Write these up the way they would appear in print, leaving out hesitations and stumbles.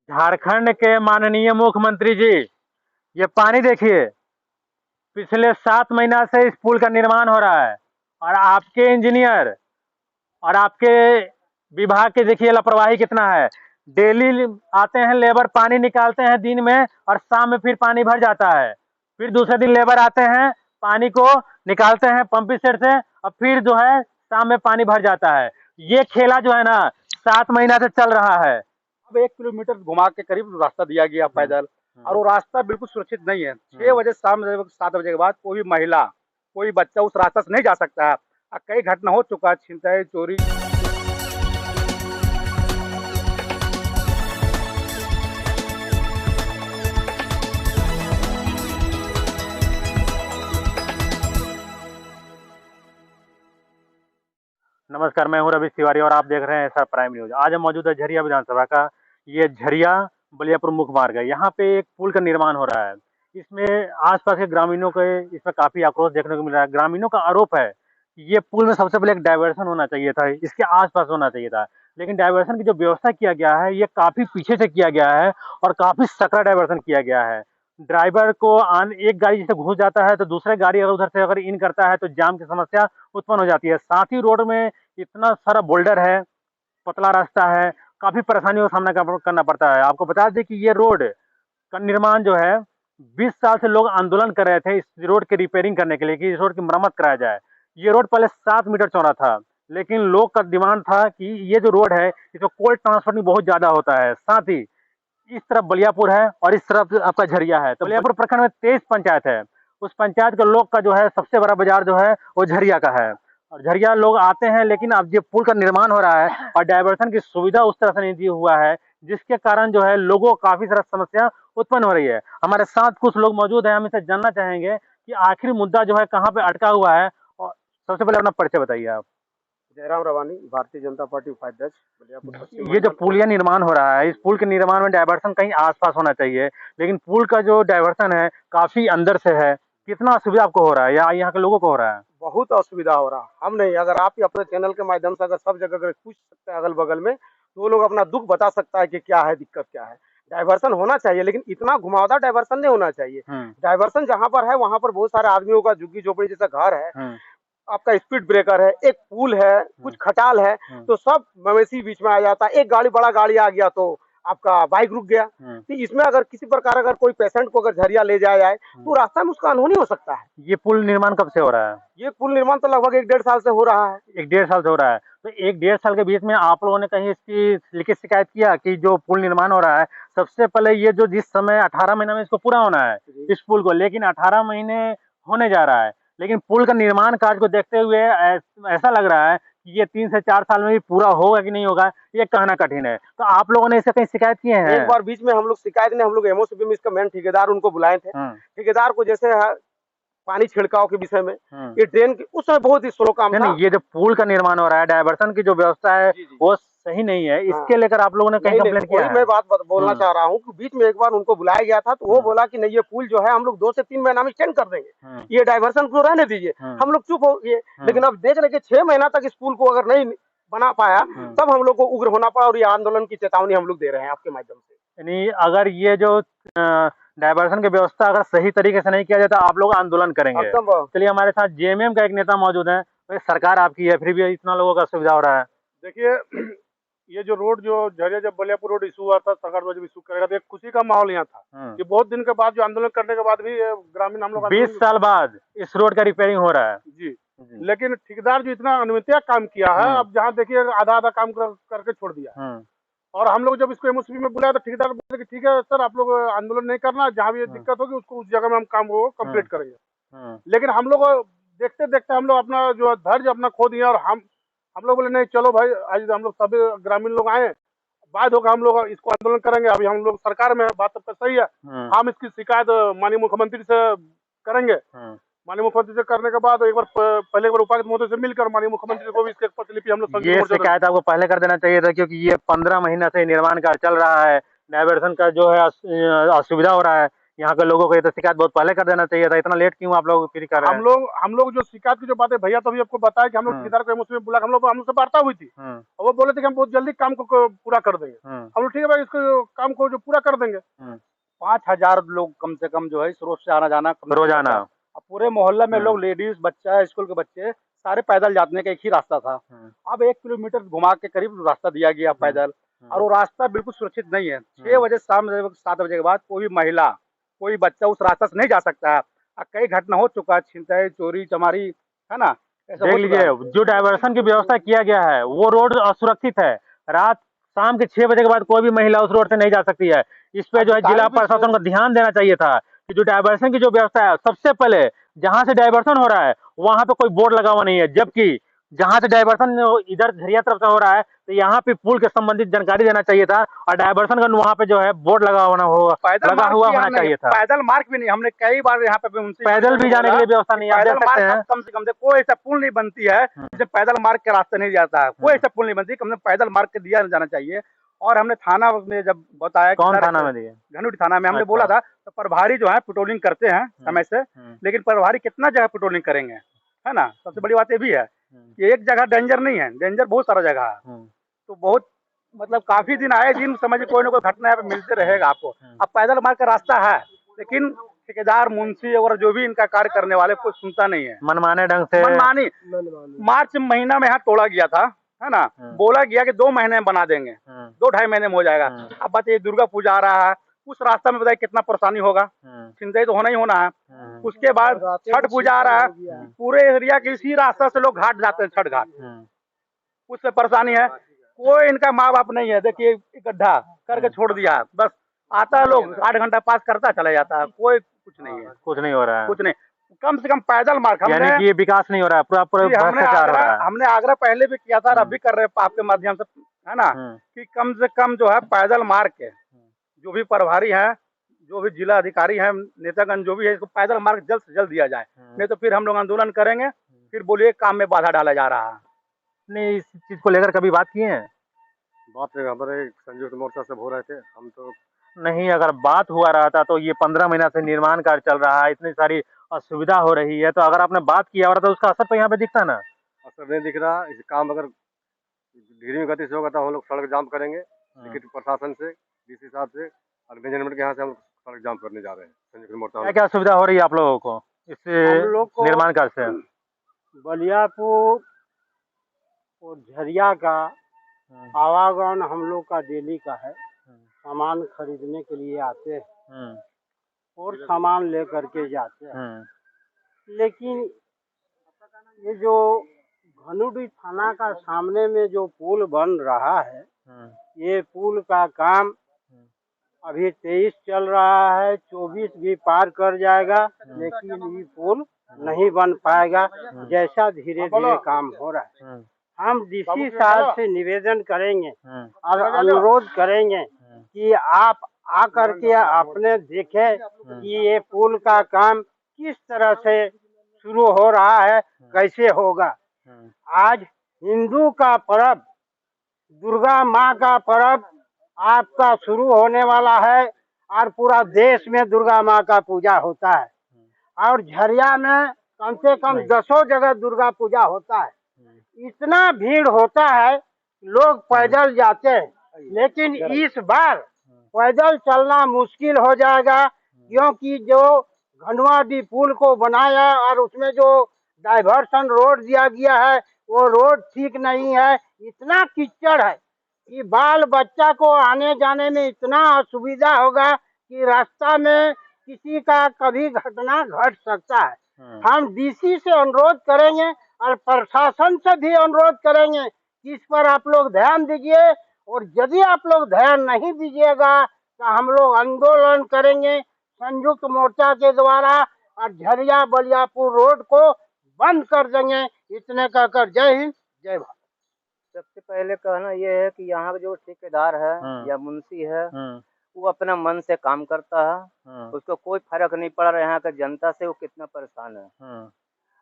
झारखंड के माननीय मुख्यमंत्री जी, ये पानी देखिए। पिछले 7 महीना से इस पुल का निर्माण हो रहा है और आपके इंजीनियर और आपके विभाग के देखिए लापरवाही कितना है। डेली आते हैं लेबर, पानी निकालते हैं दिन में और शाम में फिर पानी भर जाता है। फिर दूसरे दिन लेबर आते हैं, पानी को निकालते हैं पंपिंग सेट से और फिर जो है शाम में पानी भर जाता है। ये खेला जो है ना 7 महीना से चल रहा है। अब 1 किलोमीटर घुमा के करीब रास्ता दिया गया पैदल, और वो रास्ता बिल्कुल सुरक्षित नहीं है। 6 बजे शाम 7 बजे के बाद कोई भी महिला, कोई बच्चा उस रास्ता से नहीं जा सकता है। कई घटना हो चुका है, छिनताई, चोरी। नमस्कार, मैं हूं रवि तिवारी और आप देख रहे हैं एसआर प्राइम न्यूज। आज हम मौजूद है झरिया विधानसभा का। ये झरिया बलियापुर मुख्य मार्ग है। यहाँ पे एक पुल का निर्माण हो रहा है। इसमें आसपास के ग्रामीणों के इसमें काफी आक्रोश देखने को मिल रहा है। ग्रामीणों का आरोप है कि ये पुल में सबसे पहले एक डायवर्सन होना चाहिए था, इसके आसपास होना चाहिए था। लेकिन डायवर्सन की जो व्यवस्था किया गया है ये काफी पीछे से किया गया है और काफी सकरा डायवर्सन किया गया है। ड्राइवर को एक गाड़ी जैसे घुस जाता है तो दूसरे गाड़ी अगर उधर से अगर इन करता है तो जाम की समस्या उत्पन्न हो जाती है। साथ ही रोड में इतना सारा बोल्डर है, पतला रास्ता है, काफी परेशानियों का सामना करना पड़ता है। आपको बता दें कि ये रोड का निर्माण जो है 20 साल से लोग आंदोलन कर रहे थे इस रोड की रिपेयरिंग करने के लिए कि इस रोड की मरम्मत कराया जाए। ये रोड पहले 7 मीटर चौड़ा था, लेकिन लोग का डिमांड था कि ये जो रोड है इसमें कोल ट्रांसपोर्टिंग बहुत ज्यादा होता है। साथ ही इस तरफ बलियापुर है और इस तरफ आपका झरिया है, तो बलियापुर प्रखंड में 23 पंचायत है। उस पंचायत के लोग का जो है सबसे बड़ा बाजार जो है वो झरिया का है और झरिया लोग आते हैं। लेकिन अब ये पुल का निर्माण हो रहा है और डायवर्सन की सुविधा उस तरह से नहीं दी हुआ है, जिसके कारण जो है लोगों को काफी सारा समस्या उत्पन्न हो रही है। हमारे साथ कुछ लोग मौजूद हैं, हम इसे जानना चाहेंगे कि आखिर मुद्दा जो है कहाँ पे अटका हुआ है। और सबसे पहले अपना परिचय बताइए आप। जयराम रवानी, भारतीय जनता पार्टी उपाध्यक्ष, बलियापुर पश्चिम ये जो मंडल। पुलिया निर्माण हो रहा है, इस पुल के निर्माण में डायवर्सन कहीं आसपास होना चाहिए, लेकिन पुल का जो डायवर्सन है काफी अंदर से है। कितना असुविधा आपको हो रहा है या यहाँ के लोगों को हो रहा है? बहुत असुविधा हो रहा। हम नहीं, अगर आप ही अपने चैनल के माध्यम से अगर सब जगह अगर पूछ सकते हैं अगल बगल में, तो वो लोग अपना दुख बता सकता है कि क्या है, दिक्कत क्या है। डायवर्सन होना चाहिए, लेकिन इतना घुमावदार डायवर्सन नहीं होना चाहिए। डायवर्सन जहाँ पर है वहाँ पर बहुत सारे आदमियों का झुग्गी झोपड़ी जैसा घर है, आपका स्पीड ब्रेकर है, एक पुल है, कुछ खटाल है, तो सब मवेशी बीच में आ जाता है। एक गाड़ी, बड़ा गाड़ी आ गया तो आपका बाइक रुक गया। तो इसमें अगर किसी प्रकार अगर कोई पेशेंट को अगर झरिया ले जाया जाए तो रास्ता में उसका अनहोनी हो सकता है। ये पुल निर्माण कब से हो रहा है? ये पुल निर्माण तो लगभग 1-1.5 साल से हो रहा है। 1-1.5 साल से हो रहा है, तो 1-1.5 साल के बीच में आप लोगों ने कहीं इसकी लिखित शिकायत किया कि जो पुल निर्माण हो रहा है, सबसे पहले ये जो जिस समय 18 महीना में इसको पूरा होना है इस पुल को, लेकिन 18 महीने होने जा रहा है, लेकिन पुल का निर्माण कार्य को देखते हुए ऐसा लग रहा है कि ये 3 से 4 साल में भी पूरा होगा कि नहीं होगा ये कहना कठिन है। तो आप लोगों ने इसे कहीं शिकायत किए हैं? एक बार बीच में हम लोग शिकायत ने, हम लोग एमओसीबी में इसका मेन ठेकेदार उनको बुलाए थे। ठेकेदार को जैसे पानी छिड़काव के विषय में, ये ड्रेन की उस समय बहुत ही स्लो काम था। नहीं, ये जो पुल का निर्माण हो रहा है, डायवर्सन की जो व्यवस्था है वो सही नहीं है, इसके लेकर आप लोगों ने कहीं कंप्लेंट किया है? मैं बात बोलना चाह रहा हूँ कि बीच में एक बार उनको बुलाया गया था तो वो बोला कि नहीं, ये पुल जो है हम लोग 2 से 3 महीना में एक्सटेंड कर देंगे, ये डायवर्सन को रहने दीजिए। हम लोग चुप हो गए, लेकिन अब देख रहे कि 6 महीना तक इस पुल को अगर नहीं बना पाया तब हम लोग को उग्र होना पड़ा, और ये आंदोलन की चेतावनी हम लोग दे रहे हैं आपके माध्यम से। यानी अगर ये जो डायवर्सन की व्यवस्था अगर सही तरीके से नहीं किया जाता आप लोग आंदोलन करेंगे। चलिए, हमारे साथ जेएमएम का एक नेता मौजूद है। तो सरकार आपकी है, फिर भी इतना लोगों का सुविधा हो रहा है। देखिए, ये जो रोड जो झरिया जब बलियापुर रोड इशू हुआ था, सरकार जब इशू करेगा तो एक खुशी का माहौल यहाँ था कि बहुत दिन के बाद जो आंदोलन करने के बाद भी ग्रामीण हम लोग 20 साल बाद इस रोड का रिपेयरिंग हो रहा है जी। लेकिन ठेकेदार जो इतना अनियमित काम किया है, अब जहाँ देखिए आधा आधा काम करके छोड़ दिया। और हम लोग जब इसको एमओसीबी में बुलाया तो ठेकेदार बोले कि ठीक है सर, आप लोग आंदोलन नहीं करना, जहाँ भी दिक्कत होगी उसको उस जगह में हम काम को कंप्लीट करेंगे। लेकिन हम लोग देखते देखते हम लोग अपना जो धैर्य अपना खो दिया, और हम लोग बोले नहीं चलो भाई, आज हम लोग सभी ग्रामीण लोग आए, बाद होगा हम लोग इसको आंदोलन करेंगे। अभी हम लोग सरकार में, बात तो सही है, हम इसकी शिकायत माननीय मुख्यमंत्री से करेंगे। माननीय मुख्यमंत्री से करने के बाद एक बार पहले एक बार उपायुक्त महोदय से मिलकर माननीय मुख्यमंत्री को भी इसके प्रतिलिपि हम लोग, ये शिकायत आपको पहले कर देना चाहिए था, क्योंकि ये 15 महीना से निर्माण कार्य चल रहा है। डायवर्सन का जो है असुविधा हो रहा है, यहाँ के लोगों को ये तो शिकायत बहुत पहले कर देना चाहिए था, इतना लेट क्यों आप लोग फिर कर रहे हैं? हम लोग जो शिकायत की जो बात है भैया, तो अभी आपको बताया कि हम लोग ठेकेदार को एमओसी में बुला के हम लोग से वार्ता हुई थी, और वो बोले थे कि हम बहुत जल्दी काम को पूरा कर देंगे। हम लोग ठीक है भाई, इसको काम को जो पूरा कर देंगे। 5,000 लोग कम से कम जो है इस रोड से आना जाना रोजाना। अब पूरे मोहल्ले में लोग, लेडीज, बच्चा, स्कूल के बच्चे सारे पैदल जाने का एक ही रास्ता था। अब 1 किलोमीटर घुमा के करीब रास्ता दिया गया पैदल, और वो रास्ता बिल्कुल सुरक्षित नहीं है। 6 बजे शाम 7 बजे के बाद कोई भी महिला, कोई बच्चा उस रास्ता से नहीं जा सकता है। कई घटना हो चुका है, छिनताई, चोरी चमारी, है ना। देख लीजिए, जो डायवर्सन की व्यवस्था किया गया है वो रोड असुरक्षित है। रात शाम के 6 बजे के बाद कोई भी महिला उस रोड से नहीं जा सकती है। इस पे जो है जिला प्रशासन को ध्यान देना चाहिए था कि जो डायवर्सन की जो व्यवस्था है, सबसे पहले जहां से डायवर्सन हो रहा है वहां पे कोई बोर्ड लगा हुआ नहीं है, जबकि जहां से डायवर्सन इधर झरिया तरफ से हो रहा है तो यहाँ पे पुल के संबंधित जानकारी देना चाहिए था, और डायवर्सन का वहाँ पे जो है बोर्ड लगा हुआ होना चाहिए था। पैदल मार्ग भी नहीं, हमने कई बार यहाँ पे उनसे पैदल भी जाने के लिए व्यवस्था नहीं है। पैदल मार्ग कम से कम कोई ऐसा पुल नहीं बनती है जिससे पैदल मार्ग के रास्ते नहीं जाता है, कोई ऐसा पुल नहीं बनती, कम से कम पैदल मार्ग के दिया जाना चाहिए। और हमने थाना में जब बताया, कौन थाना में दिया? घनूटी थाना में हमने बोला था, तो प्रभारी जो है पेट्रोलिंग करते हैं समय से, लेकिन प्रभारी कितना जगह पेट्रोलिंग करेंगे, है ना। सबसे बड़ी बात ये भी है कि एक जगह डेंजर नहीं है, डेंजर बहुत सारा जगह है। तो बहुत मतलब काफी दिन आए दिन समझिए कोई ना कोई घटना यहाँ पे मिलते रहेगा आपको। अब पैदल मार्ग का रास्ता है, लेकिन ठेकेदार, मुंशी और जो भी इनका कार्य करने वाले कोई सुनता नहीं है, मनमाने ढंग से। मनमानी। मार्च महीना में यहाँ तोड़ा गया था, है ना, बोला गया कि 2 महीने में बना देंगे, 2-2.5 महीने में हो जाएगा। अब बताइए दुर्गा पूजा आ रहा है, उस रास्ता में बताइए कितना परेशानी होगा, चिंताई तो होना ही होना है। उसके बाद छठ पूजा आ रहा है, पूरे एरिया के इसी रास्ता से लोग घाट जाते हैं, छठ घाट, उससे परेशानी है। कोई इनका माँ बाप नहीं है, देखिए गड्ढा करके छोड़ दिया, बस आता है लोग 8 घंटा पास करता चला जाता है, कोई कुछ नहीं है, कुछ नहीं हो रहा है, कुछ नहीं। कम से कम पैदल मार्ग, यानी कि ये विकास नहीं हो रहा है, हमने आग्रह पहले भी किया था, अब भी कर रहे हैं आपके माध्यम से, है ना, कि कम से कम जो है पैदल मार्ग के जो भी प्रभारी है, जो भी जिला अधिकारी है, नेतागण जो भी है, इसको पैदल मार्ग जल्द से जल्द दिया जाए, नहीं तो फिर हम लोग आंदोलन करेंगे, फिर बोलिए काम में बाधा डाला जा रहा है। नहीं, इस चीज को लेकर कभी बात किए हैं? बात हमारे संयुक्त मोर्चा से हो रहे थे, हम तो नहीं, अगर बात हुआ रहा था तो ये 15 महीना से निर्माण कार्य चल रहा है, इतनी सारी असुविधा हो रही है, तो अगर आपने बात किया और तो उसका असर तो यहाँ पे दिखता ना। असर नहीं दिख रहा। इस काम अगर धीमी गति से होगा तो हम लोग सड़क जाम करेंगे, लेकिन प्रशासन से, डीसी साहब से और मैनेजमेंट के यहाँ से हम सड़क जाम करने जा रहे हैं संयुक्त मोर्चा। क्या क्या सुविधा हो रही है आप लोगों को इससे, निर्माण कार्य से? बलियापुर और झरिया का आवागमन हम लोग का डेली का है, सामान खरीदने के लिए आते हैं और सामान ले करके जाते हैं। लेकिन ये जो घनूटी थाना का सामने में जो पुल बन रहा है, ये पुल का काम अभी 23 चल रहा है, 24 भी पार कर जाएगा, लेकिन ये पुल नहीं बन पाएगा जैसा धीरे धीरे काम हो रहा है। हम डीसी साहब से निवेदन करेंगे और अनुरोध करेंगे कि आप आकर के आपने देखे कि ये पुल का काम किस तरह से शुरू हो रहा है, कैसे होगा। आज हिंदू का पर्व, दुर्गा माँ का पर्व आपका शुरू होने वाला है, और पूरा देश में दुर्गा माँ का पूजा होता है, और झरिया में कम से कम 10 जगह दुर्गा पूजा होता है। इतना भीड़ होता है, लोग पैदल जाते हैं, लेकिन इस बार पैदल चलना मुश्किल हो जाएगा, क्योंकि जो घनवाडी पुल को बनाया और उसमें जो डाइवर्सन रोड दिया गया है, वो रोड ठीक नहीं है। इतना कीचड़ है कि बाल बच्चा को आने जाने में इतना असुविधा होगा कि रास्ता में किसी का कभी घटना घट सकता है। हम डीसी से अनुरोध करेंगे और प्रशासन से भी अनुरोध करेंगे कि इस पर आप लोग ध्यान दीजिए, और यदि आप लोग ध्यान नहीं दीजिएगा तो हम लोग आंदोलन करेंगे संयुक्त मोर्चा के द्वारा, और झरिया बलियापुर रोड को बंद कर देंगे। इतने कहकर जय हिंद, जय भारत। सबसे पहले कहना यह है कि यहाँ जो ठेकेदार है या मुंशी है, वो अपना मन से काम करता है, उसको कोई फर्क नहीं पड़ रहा है यहाँ का जनता से वो कितना परेशान है।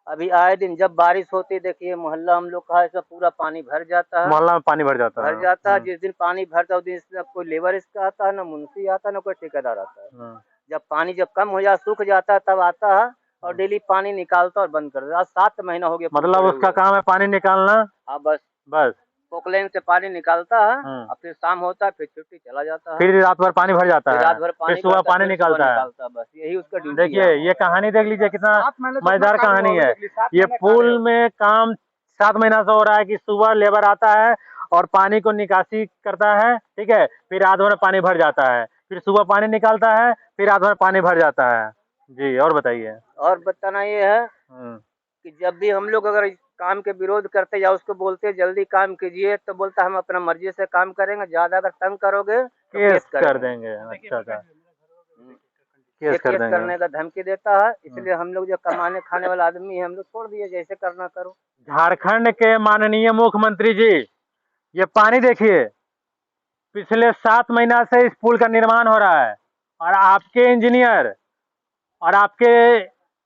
अभी आए दिन जब बारिश होती है, देखिए मोहल्ला हम लोग का है, इसमें पूरा पानी भर जाता है, मोहल्ला में पानी भर जाता है। जिस दिन पानी भरता है उस दिन कोई लेबर इसका आता है, ना मुंशी आता है, ना कोई ठेकेदार आता है। जब पानी जब कम हो जाए सूख जाता है तब आता है और डेली पानी निकालता और बंद कर देता। आज 7 महीना हो गया। मतलब उसका काम है पानी निकालना। हाँ बस बस पोकलेन से पानी निकालता है और फिर शाम होता है, फिर छुट्टी चला जाता है, फिर रात भर पानी भर जाता है, रात भर पानी फिर सुबह भरता है, पानी फिर सुबह निकालता है। बस यही उसका ड्यूटी देखिए है। ये कहानी देख लीजिए कितना 7 महीने तो मजेदार अपना कहानी है। निकली, 7 ये महीने पुल में काम 7 महीना से हो रहा है कि सुबह लेबर आता है और पानी को निकासी करता है, ठीक है, फिर रात भर पानी भर जाता है, फिर सुबह पानी निकालता है, फिर रात भर पानी भर जाता है। जी और बताइए। और बताना ये है कि जब भी हम लोग अगर काम के विरोध करते या उसको बोलते जल्दी काम कीजिए तो बोलता हम अपना मर्जी से काम करेंगे, ज्यादा अगर तंग करोगे तो केस कर देंगे। अच्छा अच्छा, केस कर देंगे, करने का धमकी देता है। इसलिए हम लोग जो कमाने खाने वाला आदमी है हम लोग छोड़ दिए, जैसे करना करो। झारखंड के माननीय मुख्यमंत्री जी, ये पानी देखिए, पिछले 7 महीना से इस पुल का निर्माण हो रहा है और आपके इंजीनियर और आपके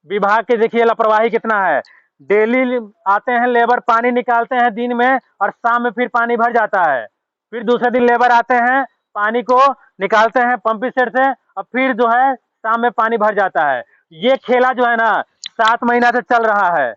विभाग के देखिए लापरवाही कितना है। डेली आते हैं लेबर, पानी निकालते हैं दिन में और शाम में फिर पानी भर जाता है, फिर दूसरे दिन लेबर आते हैं, पानी को निकालते हैं पंपिंग सेट से और फिर जो है शाम में पानी भर जाता है। ये खेला जो है ना 7 महीना से चल रहा है।